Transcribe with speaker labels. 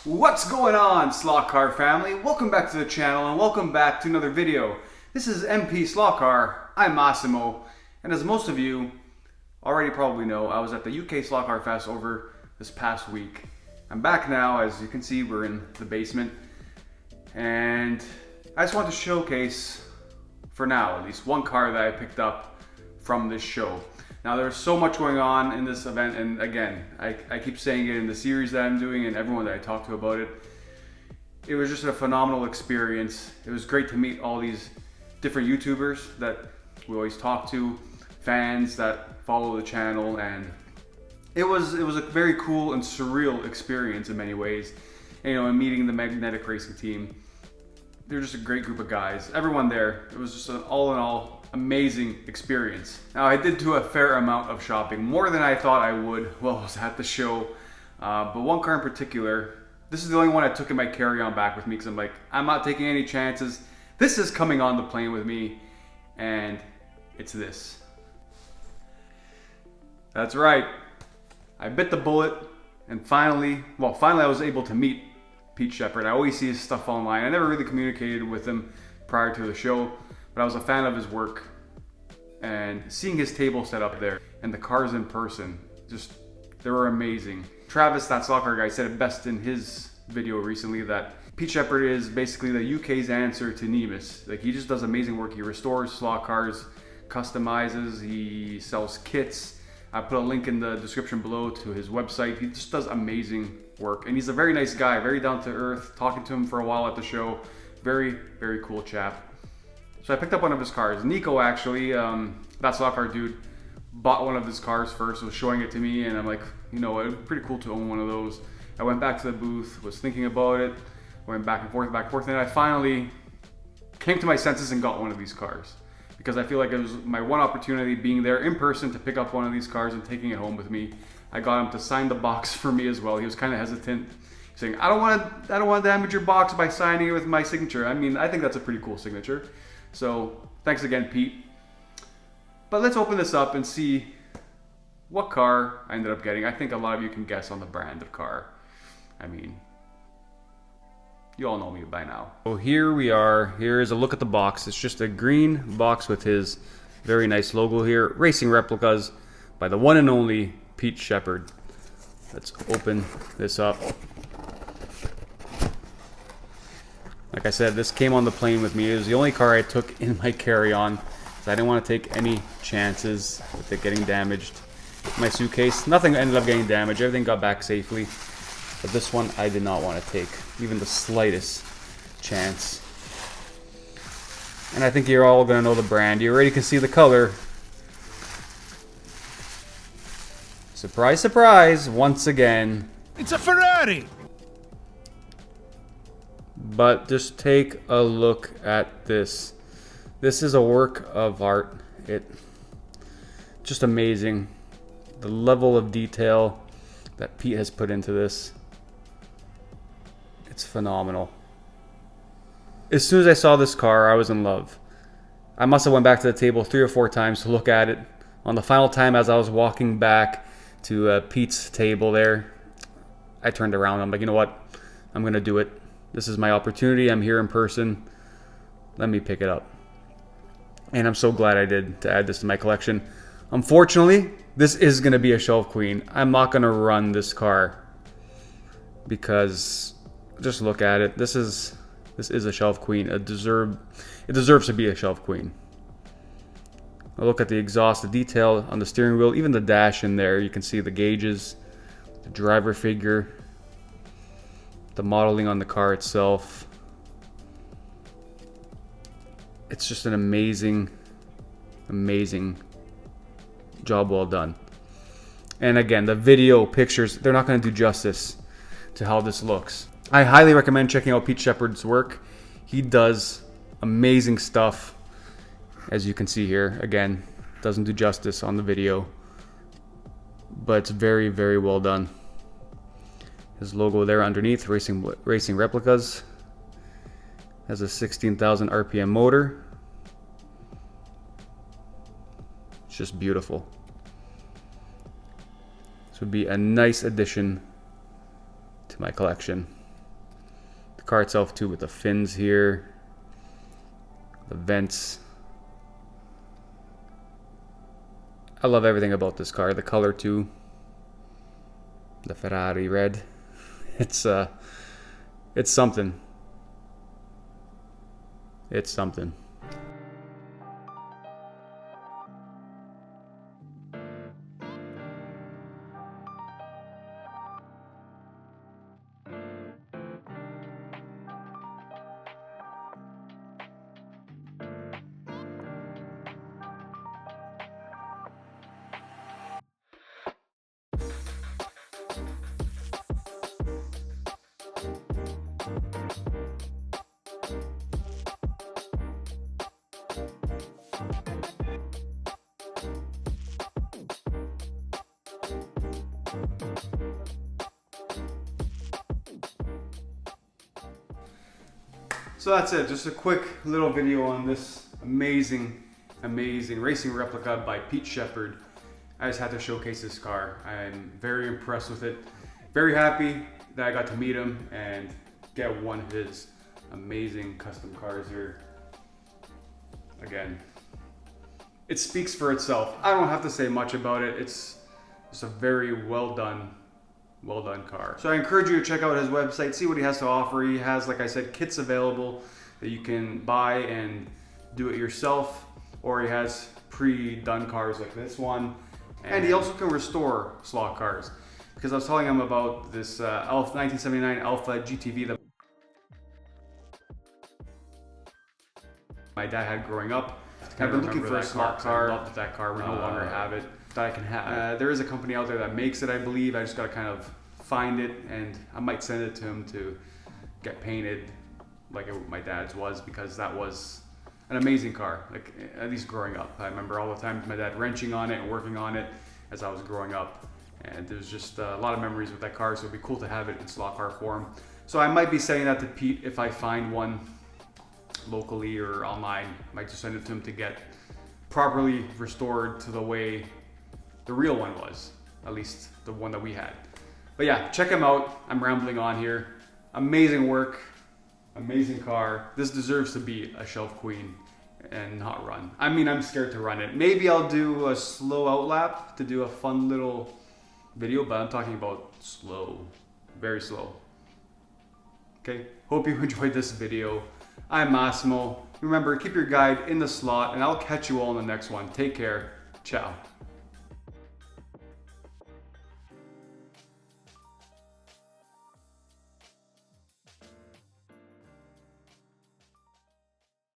Speaker 1: What's going on, Slot.car family? Welcome back to the channel and welcome back to another video. This is mpslotcar. I'm Massimo, and as most of you already probably know, I was at the UK Slot.car Fest over this past week. I'm back now. As you can see, we're in the basement, and I just want to showcase, for now at least, one car that I picked up from this show. Now, there's so much going on in this event, and again, I keep saying it in the series that I'm doing and everyone that I talk to about it. It was just a phenomenal experience. It was great to meet all these different YouTubers that we always talk to, fans that follow the channel, and it was a very cool and surreal experience in many ways. And, and meeting the Magnetic Racing team. They're just a great group of guys. Everyone there, it was just an all in all amazing experience. Now, I did do a fair amount of shopping, more than I thought I would while I was at the show. But one car in particular, this is the only one I took in my carry-on back with me because I'm like, I'm not taking any chances. This is coming on the plane with me, and it's this. That's right. I bit the bullet, and finally I was able to meet Pete Shepard. I always see his stuff online. I never really communicated with him prior to the show, but I was a fan of his work, and seeing his table set up there and the cars in person, they were amazing. Travis, that slot car guy, said it best in his video recently that Pete Shepard is basically the UK's answer to Nemus. Like, he just does amazing work. He restores slot cars, customizes, he sells kits. I put a link in the description below to his website. He just does amazing work, and he's a very nice guy, very down to earth. Talking to him for a while at the show, very, very cool chap. So I picked up one of his cars. Nico, actually, that slot car dude, bought one of his cars first, was showing it to me, and I'm like, you know, it would be pretty cool to own one of those. I went back to the booth, was thinking about it, went back and forth, and I finally came to my senses and got one of these cars. Because I feel like it was my one opportunity being there in person to pick up one of these cars and taking it home with me. I got him to sign the box for me as well. He was kind of hesitant, saying, I don't want to damage your box by signing it with my signature. I mean, I think that's a pretty cool signature. So thanks again, Pete. But let's open this up and see what car I ended up getting. I think a lot of you can guess on the brand of car. I mean, you all know me by now. So here we are. Here is a look at the box. It's just a green box with his very nice logo here. Racing Replicas by the one and only Pete Shepard. Let's open this up. Like I said, this came on the plane with me. It was the only car I took in my carry-on, so I didn't want to take any chances with it getting damaged. My suitcase, nothing ended up getting damaged. Everything got back safely. But this one, I did not want to take even the slightest chance. And I think you're all going to know the brand. You already can see the color. Surprise, surprise, once again.
Speaker 2: It's a Ferrari!
Speaker 1: But just take a look at this. This is a work of art. Just amazing. The level of detail that Pete has put into this. It's phenomenal. As soon as I saw this car, I was in love. I must have went back to the table 3 or 4 times to look at it. On the final time, as I was walking back to Pete's table there, I turned around. I'm like, you know what? I'm going to do it. This is my opportunity. I'm here in person. Let me pick it up. And I'm so glad I did to add this to my collection. Unfortunately, this is going to be a shelf queen. I'm not going to run this car because just look at it. This is a shelf queen. It deserves to be a shelf queen. I'll look at the exhaust, the detail on the steering wheel, even the dash in there. You can see the gauges, the driver figure, the modeling on the car itself. It's just an amazing, amazing job well done. And again, the video, pictures, they're not going to do justice to how this looks. I highly recommend checking out Pete Shepard's work. He does amazing stuff. As you can see here, again, doesn't do justice on the video, but it's very, very well done. His logo there underneath, Racing Replicas. Has a 16,000 RPM motor. It's just beautiful. This would be a nice addition to my collection. The car itself too, with the fins here, the vents. I love everything about this car. The color too. The Ferrari red. It's something. It's something. So that's it, just a quick little video on this amazing racing replica by Pete Shepard. I just had to showcase this car. I'm very impressed with it. Very happy that I got to meet him and get one of his amazing custom cars here. Again, it speaks for itself. I don't have to say much about it. It's just a very well done car. So I encourage you to check out his website, see what he has to offer. He has, like I said, kits available that you can buy and do it yourself, or he has pre-done cars like this one. And he also can restore slot cars, because I was telling him about this 1979 Alpha GTV that my dad had growing up. I've been looking for a slot car. I loved that car. We no longer have it. That I can have. There is a company out there that makes it, I believe. I just gotta kind of find it, and I might send it to him to get painted like my dad's was, because that was an amazing car. Like, at least growing up, I remember all the time my dad wrenching on it and working on it as I was growing up, and there's just a lot of memories with that car. So it'd be cool to have it in slot car form. So I might be sending that to Pete if I find one locally or online. I might just send it to him to get properly restored to the way the real one was, at least the one that we had. But yeah, check him out. I'm rambling on here. Amazing work, amazing car. This deserves to be a shelf queen and not run. I mean, I'm scared to run it. Maybe I'll do a slow outlap to do a fun little video, but I'm talking about slow, very slow. Okay, hope you enjoyed this video. I'm Massimo. Remember, keep your guide in the slot, and I'll catch you all in the next one. Take care. Ciao.